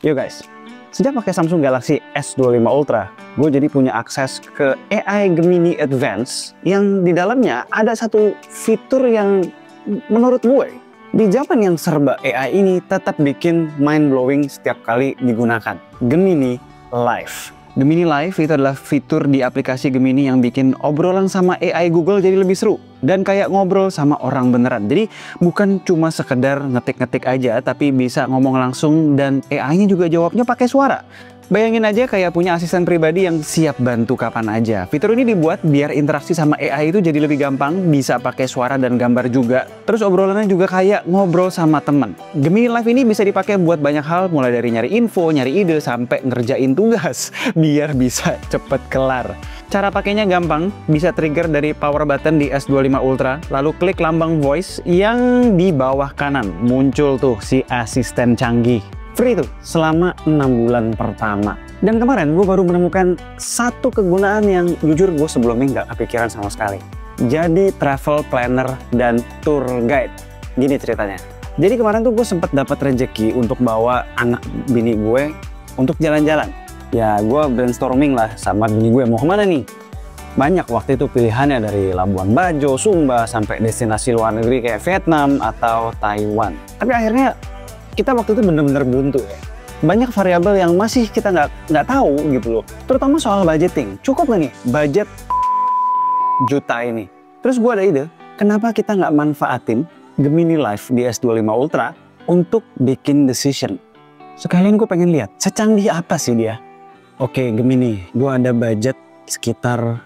Yo guys, sejak pakai Samsung Galaxy S25 Ultra, gue jadi punya akses ke AI Gemini Advance yang di dalamnya ada satu fitur yang menurut gue di zaman yang serba AI ini tetap bikin mind blowing setiap kali digunakan. Gemini Live. Gemini Live itu adalah fitur di aplikasi Gemini yang bikin obrolan sama AI Google jadi lebih seru dan kayak ngobrol sama orang beneran. Jadi bukan cuma sekedar ngetik-ngetik aja, tapi bisa ngomong langsung dan AI-nya juga jawabnya pakai suara. Bayangin aja kayak punya asisten pribadi yang siap bantu kapan aja. Fitur ini dibuat biar interaksi sama AI itu jadi lebih gampang, bisa pakai suara dan gambar juga. Terus obrolannya juga kayak ngobrol sama temen. Gemini Live ini bisa dipakai buat banyak hal, mulai dari nyari info, nyari ide, sampai ngerjain tugas biar bisa cepet kelar. Cara pakainya gampang, bisa trigger dari power button di S25 Ultra, lalu klik lambang voice yang di bawah kanan. Muncul tuh si asisten canggih. Free tuh selama 6 bulan pertama. Dan kemarin gue baru menemukan satu kegunaan yang jujur gue sebelumnya nggak kepikiran sama sekali. Jadi travel planner dan tour guide. Gini ceritanya. Jadi kemarin tuh gue sempat dapat rezeki untuk bawa anak bini gue untuk jalan-jalan. Ya gue brainstorming lah sama bini gue mau kemana nih. Banyak waktu itu pilihannya dari Labuan Bajo, Sumba, sampai destinasi luar negeri kayak Vietnam atau Taiwan. Tapi akhirnya kita waktu itu bener-bener buntu ya. Banyak variabel yang masih kita nggak tahu gitu loh. Terutama soal budgeting. Cukup nggak nih budget juta ini? Terus gue ada ide, kenapa kita nggak manfaatin Gemini Live di S25 Ultra untuk bikin decision? Sekalian gue pengen lihat, secanggih apa sih dia? Oke Gemini, gue ada budget sekitar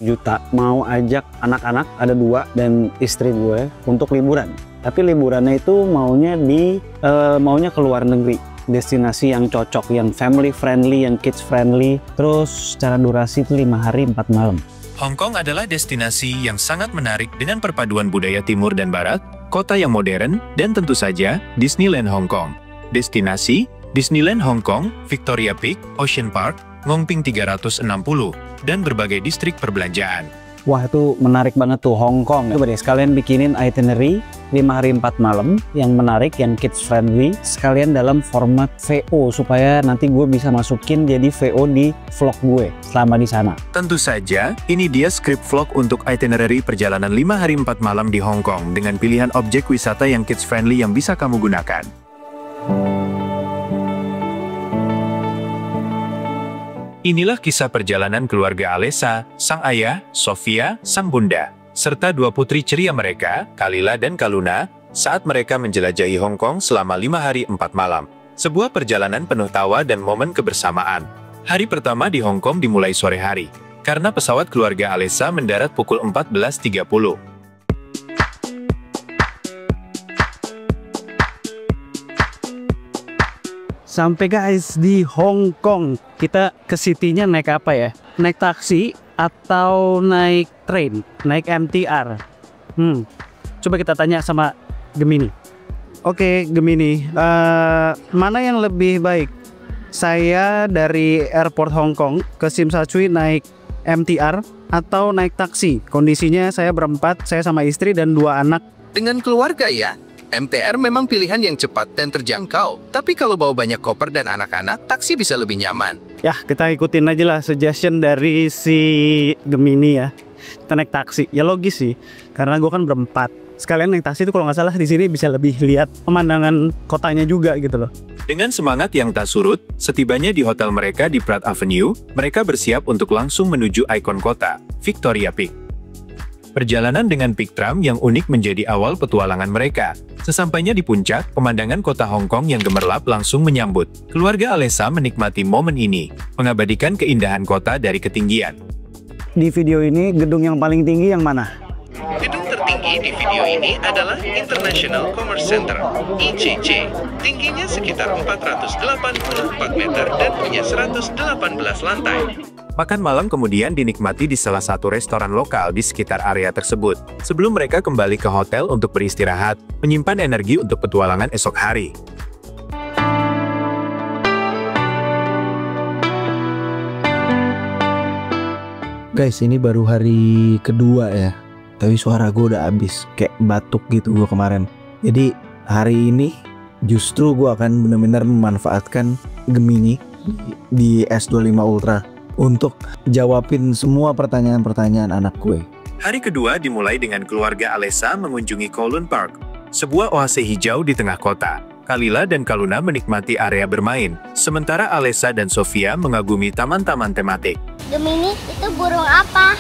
juta. Mau ajak anak-anak, ada 2, dan istri gue untuk liburan. Tapi liburannya itu maunya ke luar negeri. Destinasi yang cocok, yang family friendly, yang kids friendly. Terus secara durasi itu 5 hari 4 malam. Hong Kong adalah destinasi yang sangat menarik dengan perpaduan budaya timur dan barat, kota yang modern, dan tentu saja Disneyland Hong Kong. Destinasi Disneyland Hong Kong, Victoria Peak, Ocean Park, Ngongping 360, dan berbagai distrik perbelanjaan. Wah itu menarik banget tuh Hong Kong. Coba deh sekalian bikinin itinerary 5 hari 4 malam yang menarik, yang kids friendly, sekalian dalam format VO supaya nanti gue bisa masukin jadi VO di vlog gue selama di sana. Tentu saja, ini dia skrip vlog untuk itinerary perjalanan 5 hari 4 malam di Hong Kong dengan pilihan objek wisata yang kids friendly yang bisa kamu gunakan. Inilah kisah perjalanan keluarga Alessa, sang ayah, Sofia, sang bunda, serta 2 putri ceria mereka, Kalila dan Kaluna, saat mereka menjelajahi Hong Kong selama 5 hari 4 malam. Sebuah perjalanan penuh tawa dan momen kebersamaan. Hari pertama di Hong Kong dimulai sore hari, karena pesawat keluarga Alessa mendarat pukul 14.30. Sampai guys di Hong Kong. Kita ke city-nya naik apa ya? Naik taksi atau naik train? Naik MTR? Coba kita tanya sama Gemini. Oke Gemini, mana yang lebih baik? Saya dari airport Hong Kong ke Tsim Sha Tsui naik MTR atau naik taksi? Kondisinya saya berempat, saya sama istri dan 2 anak. Dengan keluarga ya, MTR memang pilihan yang cepat dan terjangkau. Tapi kalau bawa banyak koper dan anak-anak, taksi bisa lebih nyaman. Ya, kita ikutin aja lah suggestion dari si Gemini ya. Kita naik taksi. Ya logis sih, karena gue kan berempat. Sekalian naik taksi itu kalau nggak salah di sini bisa lebih lihat pemandangan kotanya juga gitu loh. Dengan semangat yang tak surut, setibanya di hotel mereka di Pratt Avenue, mereka bersiap untuk langsung menuju ikon kota, Victoria Peak. Perjalanan dengan Peak Tram yang unik menjadi awal petualangan mereka. Sesampainya di puncak, pemandangan kota Hong Kong yang gemerlap langsung menyambut. Keluarga Alessa menikmati momen ini, mengabadikan keindahan kota dari ketinggian. Di video ini, gedung yang paling tinggi yang mana? Gedung tertinggi di video ini adalah International Commerce Center, ICC. Tingginya sekitar 484 meter dan punya 118 lantai. Makan malam kemudian dinikmati di salah satu restoran lokal di sekitar area tersebut, sebelum mereka kembali ke hotel untuk beristirahat, menyimpan energi untuk petualangan esok hari. Guys, ini baru hari kedua ya, tapi suara gue udah habis, kayak batuk gitu gue kemarin. Jadi hari ini Justru gue akan benar-benar memanfaatkan Gemini di S25 Ultra untuk jawabin semua pertanyaan-pertanyaan anak gue. Hari kedua dimulai dengan keluarga Alessa mengunjungi Kowloon Park, sebuah oase hijau di tengah kota. Kalila dan Kaluna menikmati area bermain, sementara Alessa dan Sofia mengagumi taman-taman tematik. Gemini, itu burung apa?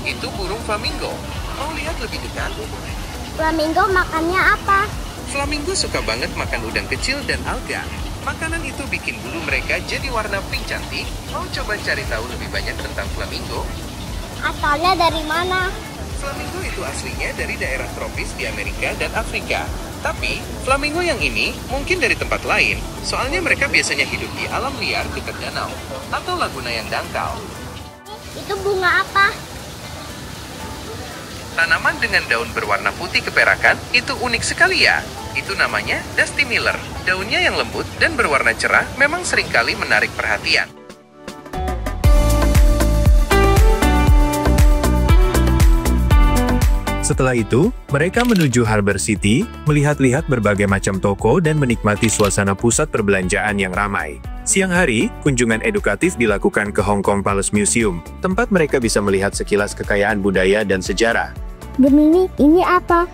Itu burung flamingo. Mau lihat lebih dekat? Flamingo makannya apa? Flamingo suka banget makan udang kecil dan alga. Makanan itu bikin bulu mereka jadi warna pink cantik. Mau coba cari tahu lebih banyak tentang flamingo? Asalnya dari mana? Flamingo itu aslinya dari daerah tropis di Amerika dan Afrika. Tapi, flamingo yang ini mungkin dari tempat lain, soalnya mereka biasanya hidup di alam liar dekat danau atau laguna yang dangkal. Itu bunga apa? Tanaman dengan daun berwarna putih keperakan itu unik sekali ya. Itu namanya Dusty Miller. Daunnya yang lembut dan berwarna cerah memang seringkali menarik perhatian. Setelah itu, mereka menuju Harbor City, melihat-lihat berbagai macam toko dan menikmati suasana pusat perbelanjaan yang ramai. Siang hari, kunjungan edukatif dilakukan ke Hong Kong Palace Museum, tempat mereka bisa melihat sekilas kekayaan budaya dan sejarah. Gemini, ini apa?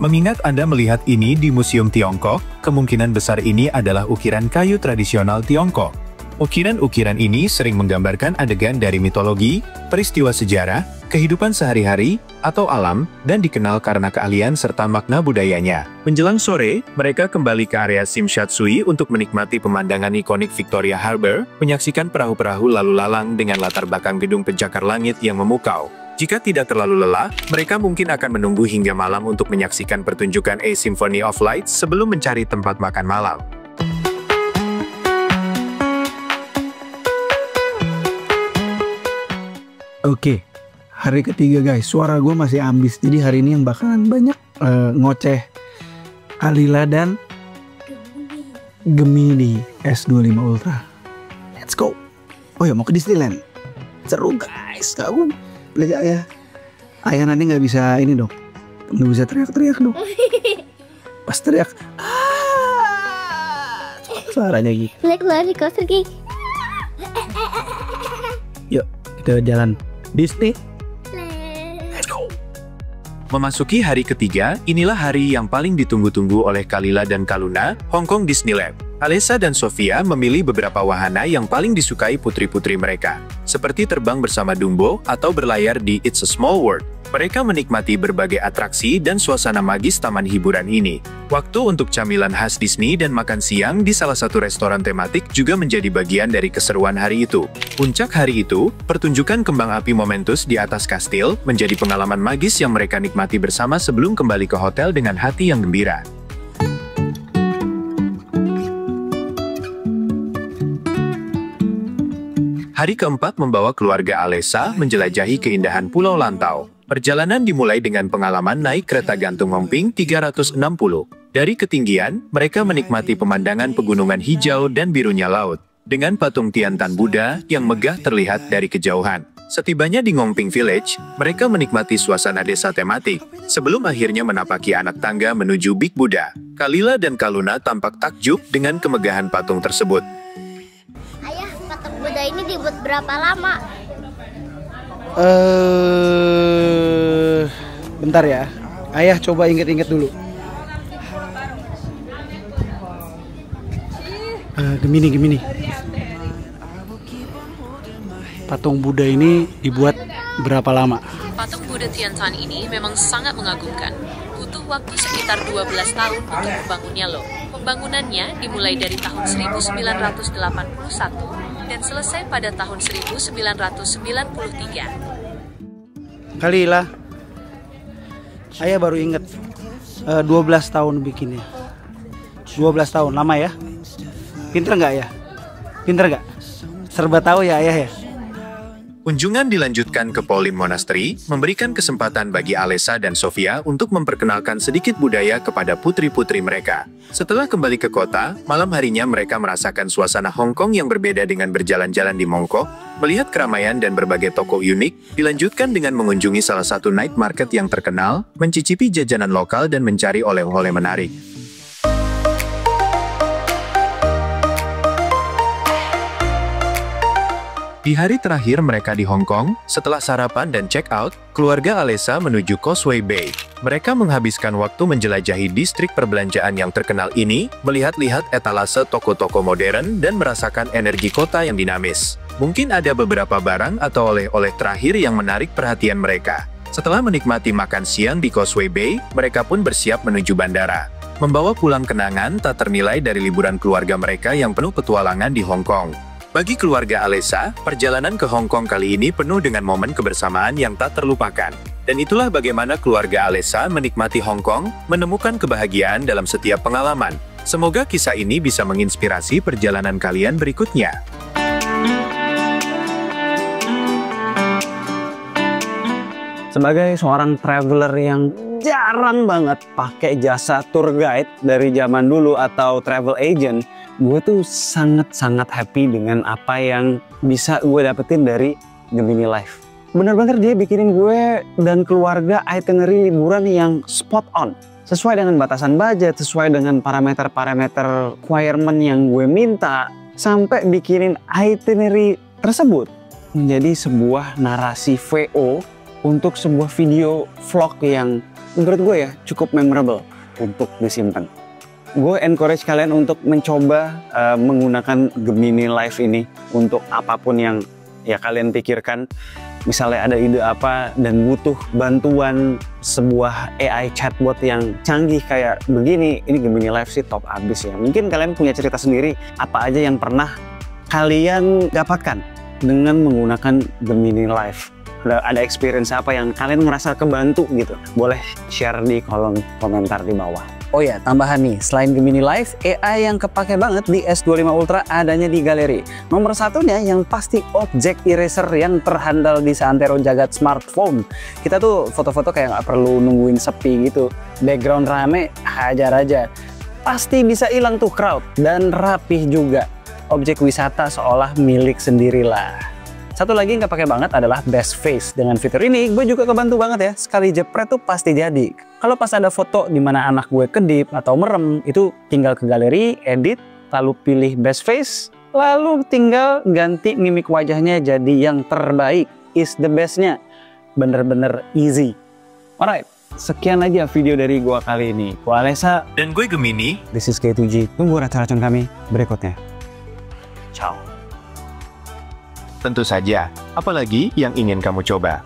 Mengingat Anda melihat ini di Museum Tiongkok, kemungkinan besar ini adalah ukiran kayu tradisional Tiongkok. Ukiran-ukiran ini sering menggambarkan adegan dari mitologi, peristiwa sejarah, kehidupan sehari-hari, atau alam, dan dikenal karena keahlian serta makna budayanya. Menjelang sore, mereka kembali ke area Tsim Shat Tsui untuk menikmati pemandangan ikonik Victoria Harbour, menyaksikan perahu-perahu lalu lalang dengan latar belakang gedung pencakar langit yang memukau. Jika tidak terlalu lelah, mereka mungkin akan menunggu hingga malam untuk menyaksikan pertunjukan A Symphony of Light sebelum mencari tempat makan malam. Oke, hari ketiga guys, suara gue masih ambis. Jadi hari ini yang bakalan banyak ngoceh Kalila dan Gemini S25 Ultra. Let's go. Oh ya, mau ke Disneyland. Seru guys. Kamu belajar ayah. Ayah nanti nggak bisa ini dong. Nggak bisa teriak-teriak dong. Pas teriak, suaranya gitu. Keluar di coaster gig. Yuk, kita jalan Disney. Let's go. Memasuki hari ketiga, inilah hari yang paling ditunggu-tunggu oleh Kalila dan Kaluna, Hong Kong Disneyland. Alessa dan Sofia memilih beberapa wahana yang paling disukai putri-putri mereka, seperti terbang bersama Dumbo atau berlayar di It's a Small World. Mereka menikmati berbagai atraksi dan suasana magis taman hiburan ini. Waktu untuk camilan khas Disney dan makan siang di salah satu restoran tematik juga menjadi bagian dari keseruan hari itu. Puncak hari itu, pertunjukan kembang api Momentus di atas kastil menjadi pengalaman magis yang mereka nikmati bersama sebelum kembali ke hotel dengan hati yang gembira. Hari keempat membawa keluarga Alessa menjelajahi keindahan Pulau Lantau. Perjalanan dimulai dengan pengalaman naik kereta gantung Ngongping 360. Dari ketinggian, mereka menikmati pemandangan pegunungan hijau dan birunya laut, dengan patung Tiantan Buddha yang megah terlihat dari kejauhan. Setibanya di Ngongping Village, mereka menikmati suasana desa tematik, sebelum akhirnya menapaki anak tangga menuju Big Buddha. Kalila dan Kaluna tampak takjub dengan kemegahan patung tersebut. Ayah, patung Buddha ini dibuat berapa lama? Bentar ya. Ayah coba inget-inget dulu. Gemini. Patung Buddha ini dibuat berapa lama? Patung Buddha Tiantan ini memang sangat mengagumkan. Butuh waktu sekitar 12 tahun untuk membangunnya loh. Pembangunannya dimulai dari tahun 1981 dan selesai pada tahun 1993. Kalila, ayah baru inget 12 tahun bikinnya. 12 tahun, lama ya? Pinter nggak ya? Pinter nggak? Serba tahu ya ayah ya? Kunjungan dilanjutkan ke Pauline Monastery, memberikan kesempatan bagi Alessa dan Sofia untuk memperkenalkan sedikit budaya kepada putri-putri mereka. Setelah kembali ke kota, malam harinya mereka merasakan suasana Hong Kong yang berbeda dengan berjalan-jalan di Mongkok, melihat keramaian dan berbagai toko unik, dilanjutkan dengan mengunjungi salah satu night market yang terkenal, mencicipi jajanan lokal dan mencari oleh-oleh menarik. Di hari terakhir mereka di Hong Kong, setelah sarapan dan check out, keluarga Alessa menuju Causeway Bay. Mereka menghabiskan waktu menjelajahi distrik perbelanjaan yang terkenal ini, melihat-lihat etalase toko-toko modern dan merasakan energi kota yang dinamis. Mungkin ada beberapa barang atau oleh-oleh terakhir yang menarik perhatian mereka. Setelah menikmati makan siang di Causeway Bay, mereka pun bersiap menuju bandara. Membawa pulang kenangan tak ternilai dari liburan keluarga mereka yang penuh petualangan di Hong Kong. Bagi keluarga Alessa, perjalanan ke Hong Kong kali ini penuh dengan momen kebersamaan yang tak terlupakan. Dan itulah bagaimana keluarga Alessa menikmati Hong Kong, menemukan kebahagiaan dalam setiap pengalaman. Semoga kisah ini bisa menginspirasi perjalanan kalian berikutnya. Sebagai seorang traveler yang jarang banget pakai jasa tour guide dari zaman dulu atau travel agent, gue tuh sangat-sangat happy dengan apa yang bisa gue dapetin dari Gemini Life. Bener-bener dia bikinin gue dan keluarga itinerary liburan yang spot on. Sesuai dengan batasan budget, sesuai dengan parameter-parameter requirement yang gue minta, sampai bikinin itinerary tersebut menjadi sebuah narasi VO untuk sebuah video vlog yang menurut gue ya cukup memorable untuk disimpan. Gue encourage kalian untuk mencoba menggunakan Gemini Life ini untuk apapun yang ya kalian pikirkan. Misalnya ada ide apa dan butuh bantuan sebuah AI chatbot yang canggih kayak begini, ini Gemini Life sih top abis ya. Mungkin kalian punya cerita sendiri apa aja yang pernah kalian dapatkan dengan menggunakan Gemini Life. Ada experience apa yang kalian merasa kebantu gitu, boleh share di kolom komentar di bawah. Oh ya, tambahan nih, selain Gemini Life, AI yang kepake banget di S25 Ultra adanya di galeri. Nomor satunya yang pasti object eraser yang terhandal di seantero jagat smartphone. Kita tuh foto-foto kayak nggak perlu nungguin sepi gitu. Background rame, hajar aja. Pasti bisa hilang tuh crowd dan rapih juga. Objek wisata seolah milik sendirilah. Satu lagi yang kepake banget adalah Best Face. Dengan fitur ini, gue juga kebantu banget ya. Sekali jepret tuh pasti jadi. Kalau pas ada foto di mana anak gue kedip atau merem, itu tinggal ke galeri, edit, lalu pilih Best Face, lalu tinggal ganti mimik wajahnya jadi yang terbaik. Is the best-nya. Bener-bener easy. Alright, sekian aja video dari gue kali ini. Gue Alessa. Dan gue Gemini. This is K2G. Tunggu racun-racun kami berikutnya. Ciao. Tentu saja, apalagi yang ingin kamu coba.